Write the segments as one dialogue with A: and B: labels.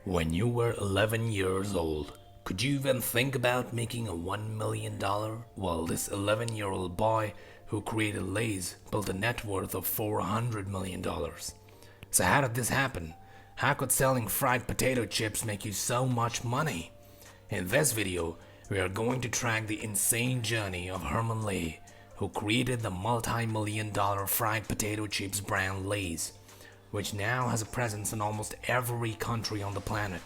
A: When you were 11 years old, could you even think about making a $1 million? Well, this 11-year-old boy who created Lay's built a net worth of $400 million. So how did this happen? How could selling fried potato chips make you so much money? In this video, we are going to track the insane journey of Herman Lay, who created the multi-million dollar fried potato chips brand Lay's, which now has a presence in almost every country on the planet.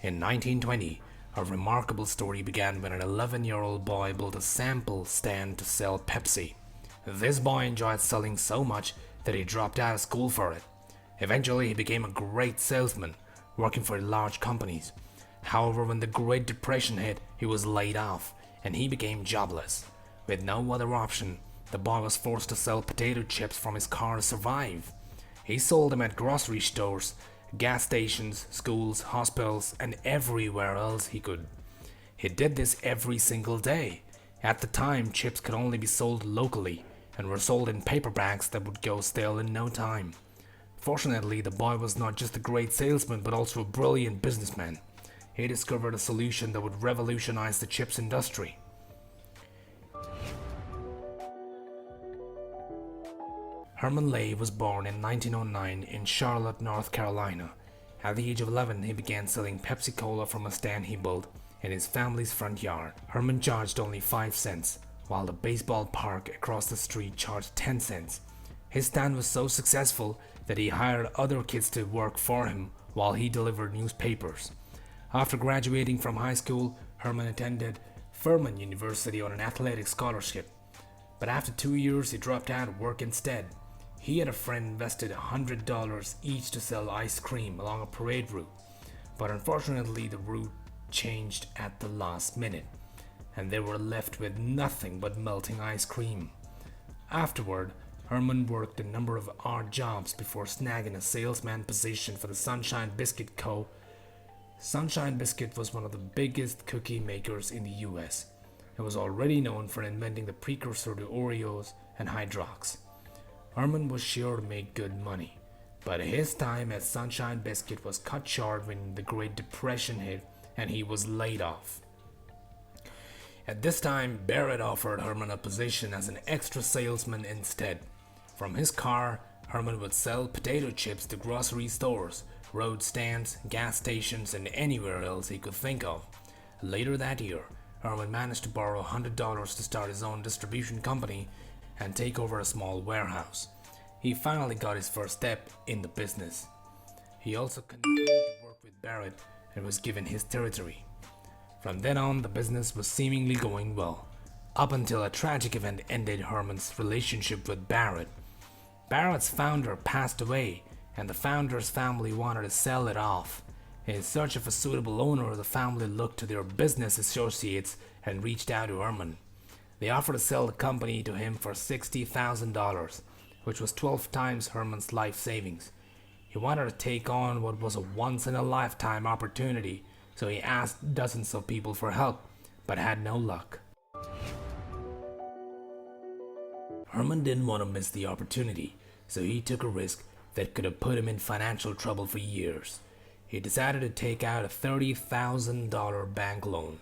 A: In 1920, a remarkable story began when an 11-year-old boy built a sample stand to sell Pepsi. This boy enjoyed selling so much that he dropped out of school for it. Eventually, he became a great salesman, working for large companies. However, when the Great Depression hit, he was laid off, and he became jobless. With no other option, the boy was forced to sell potato chips from his car to survive. He sold them at grocery stores, gas stations, schools, hospitals, and everywhere else he could. He did this every single day. At the time, chips could only be sold locally and were sold in paper bags that would go stale in no time. Fortunately, the boy was not just a great salesman but also a brilliant businessman. He discovered a solution that would revolutionize the chips industry. Herman Lay was born in 1909 in Charlotte, North Carolina. At the age of 11, he began selling Pepsi Cola from a stand he built in his family's front yard. Herman charged only 5 cents, while the baseball park across the street charged 10 cents. His stand was so successful that he hired other kids to work for him while he delivered newspapers. After graduating from high school, Herman attended Furman University on an athletic scholarship. But after 2 years, he dropped out of work instead. He and a friend invested $100 each to sell ice cream along a parade route. But unfortunately, the route changed at the last minute, and they were left with nothing but melting ice cream. Afterward, Herman worked a number of odd jobs before snagging a salesman position for the Sunshine Biscuit Co. Sunshine Biscuit was one of the biggest cookie makers in the US. It was already known for inventing the precursor to Oreos and Hydrox. Herman was sure to make good money, but his time at Sunshine Biscuit was cut short when the Great Depression hit and he was laid off. At this time, Barrett offered Herman a position as an extra salesman instead. From his car, Herman would sell potato chips to grocery stores, road stands, gas stations, and anywhere else he could think of. Later that year, Herman managed to borrow $100 to start his own distribution company and take over a small warehouse. He finally got his first step in the business. He also continued to work with Barrett and was given his territory. From then on, the business was seemingly going well, up until a tragic event ended Herman's relationship with Barrett. Barrett's founder passed away, and the founder's family wanted to sell it off. In search of a suitable owner, the family looked to their business associates and reached out to Herman. They offered to sell the company to him for $60,000, which was 12 times Herman's life savings. He wanted to take on what was a once-in-a-lifetime opportunity, so he asked dozens of people for help, but had no luck. Herman didn't want to miss the opportunity, so he took a risk that could have put him in financial trouble for years. He decided to take out a $30,000 bank loan.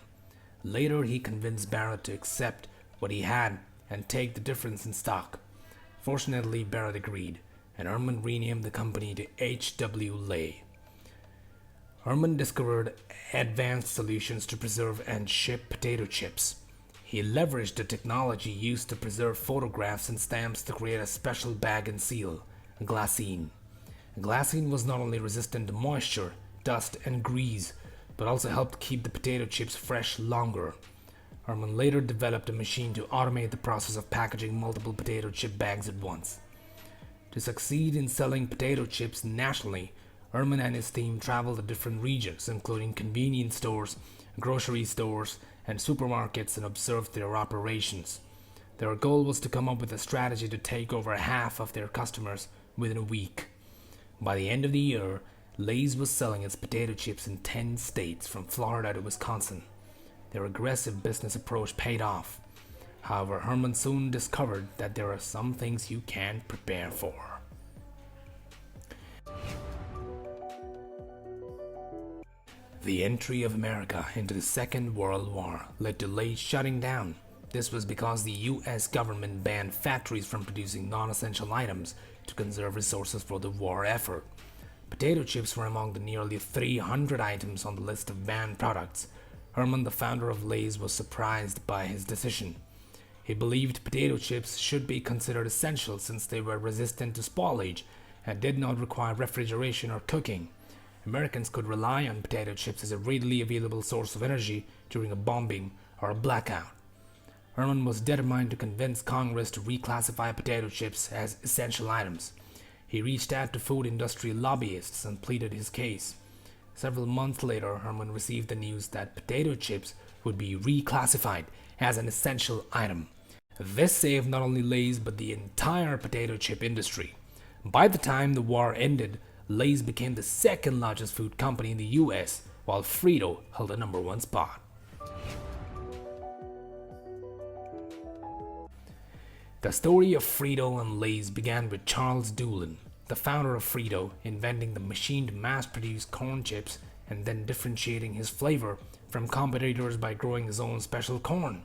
A: Later, he convinced Barrett to accept what he had and take the difference in stock. Fortunately, Barrett agreed, and Herman renamed the company to H.W. Lay. Herman discovered advanced solutions to preserve and ship potato chips. He leveraged the technology used to preserve photographs and stamps to create a special bag and seal, glassine. Glassine was not only resistant to moisture, dust, and grease, but also helped keep the potato chips fresh longer. Herman later developed a machine to automate the process of packaging multiple potato chip bags at once. To succeed in selling potato chips nationally, Herman and his team traveled to different regions, including convenience stores, grocery stores, and supermarkets, and observed their operations. Their goal was to come up with a strategy to take over half of their customers within a week. By the end of the year, Lay's was selling its potato chips in 10 states from Florida to Wisconsin. Their aggressive business approach paid off. However, Herman soon discovered that there are some things you can't prepare for. The entry of America into the Second World War led to Lay's shutting down. This was because the US government banned factories from producing non-essential items to conserve resources for the war effort. Potato chips were among the nearly 300 items on the list of banned products. Herman, the founder of Lay's, was surprised by his decision. He believed potato chips should be considered essential since they were resistant to spoilage and did not require refrigeration or cooking. Americans could rely on potato chips as a readily available source of energy during a bombing or a blackout. Herman was determined to convince Congress to reclassify potato chips as essential items. He reached out to food industry lobbyists and pleaded his case. Several months later, Herman received the news that potato chips would be reclassified as an essential item. This saved not only Lay's but the entire potato chip industry. By the time the war ended, Lay's became the second largest food company in the US, while Frito held the #1 spot. The story of Frito and Lay's began with Charles Doolin, the founder of Frito, inventing the machined mass-produced corn chips and then differentiating his flavor from competitors by growing his own special corn.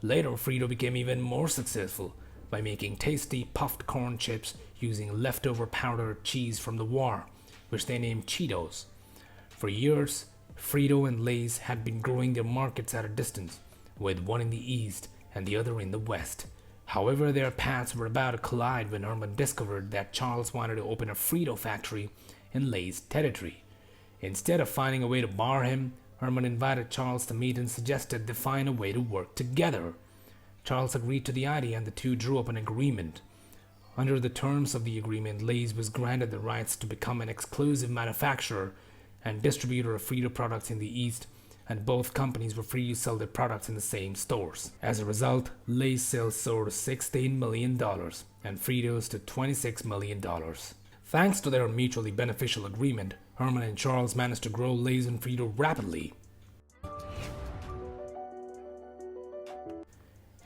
A: Later, Frito became even more successful by making tasty puffed corn chips using leftover powdered cheese from the war, which they named Cheetos. For years, Frito and Lay's had been growing their markets at a distance, with one in the east and the other in the west. However, their paths were about to collide when Herman discovered that Charles wanted to open a Frito factory in Lay's territory. Instead of finding a way to bar him, Herman invited Charles to meet and suggested they find a way to work together. Charles agreed to the idea and the two drew up an agreement. Under the terms of the agreement, Lay's was granted the rights to become an exclusive manufacturer and distributor of Frito products in the East, and both companies were free to sell their products in the same stores. As a result, Lay's sales soared to $16 million and Frito's to $26 million. Thanks to their mutually beneficial agreement, Herman and Charles managed to grow Lay's and Frito rapidly.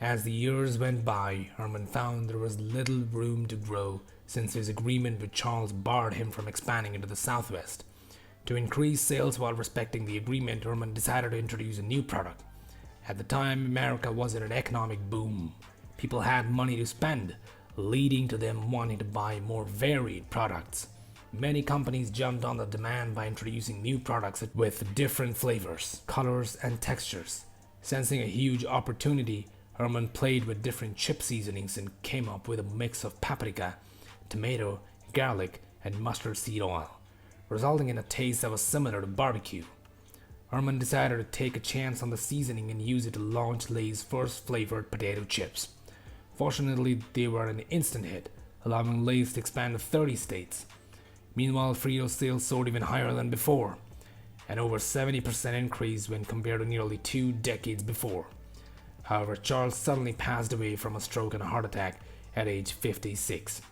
A: As the years went by, Herman found there was little room to grow since his agreement with Charles barred him from expanding into the Southwest. To increase sales while respecting the agreement, Herman decided to introduce a new product. At the time, America was in an economic boom. People had money to spend, leading to them wanting to buy more varied products. Many companies jumped on the demand by introducing new products with different flavors, colors, and textures. Sensing a huge opportunity, Herman played with different chip seasonings and came up with a mix of paprika, tomato, garlic, and mustard seed oil, resulting in a taste that was similar to barbecue. Herman decided to take a chance on the seasoning and use it to launch Lay's first flavored potato chips. Fortunately, they were an instant hit, allowing Lay's to expand to 30 states. Meanwhile, Frito's sales soared even higher than before, an over 70% increase when compared to nearly 2 decades before. However, Charles suddenly passed away from a stroke and a heart attack at age 56.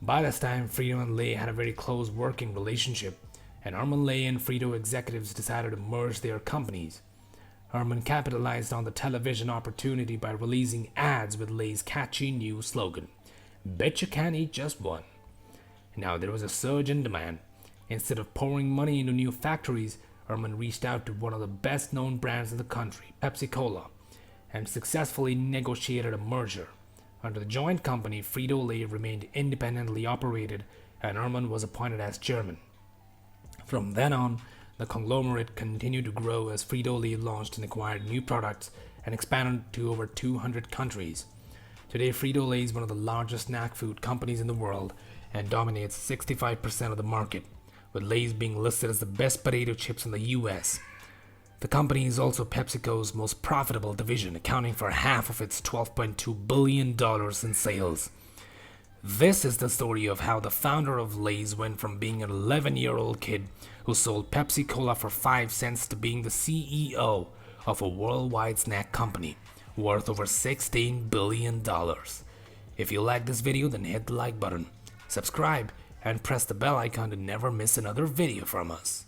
A: By this time, Frito and Lay had a very close working relationship, and Herman Lay and Frito executives decided to merge their companies. Herman capitalized on the television opportunity by releasing ads with Lay's catchy new slogan, "Bet you can't eat just one." Now there was a surge in demand. Instead of pouring money into new factories, Herman reached out to one of the best-known brands in the country, Pepsi-Cola, and successfully negotiated a merger. Under the joint company, Frito-Lay remained independently operated, and Herman was appointed as chairman. From then on, the conglomerate continued to grow as Frito-Lay launched and acquired new products and expanded to over 200 countries. Today, Frito-Lay is one of the largest snack food companies in the world and dominates 65% of the market, with Lay's being listed as the best potato chips in the US. The company is also PepsiCo's most profitable division, accounting for half of its $12.2 billion in sales. This is the story of how the founder of Lay's went from being an 11-year-old kid who sold Pepsi-Cola for 5 cents to being the CEO of a worldwide snack company worth over $16 billion. If you like this video, then hit the like button, subscribe, and press the bell icon to never miss another video from us.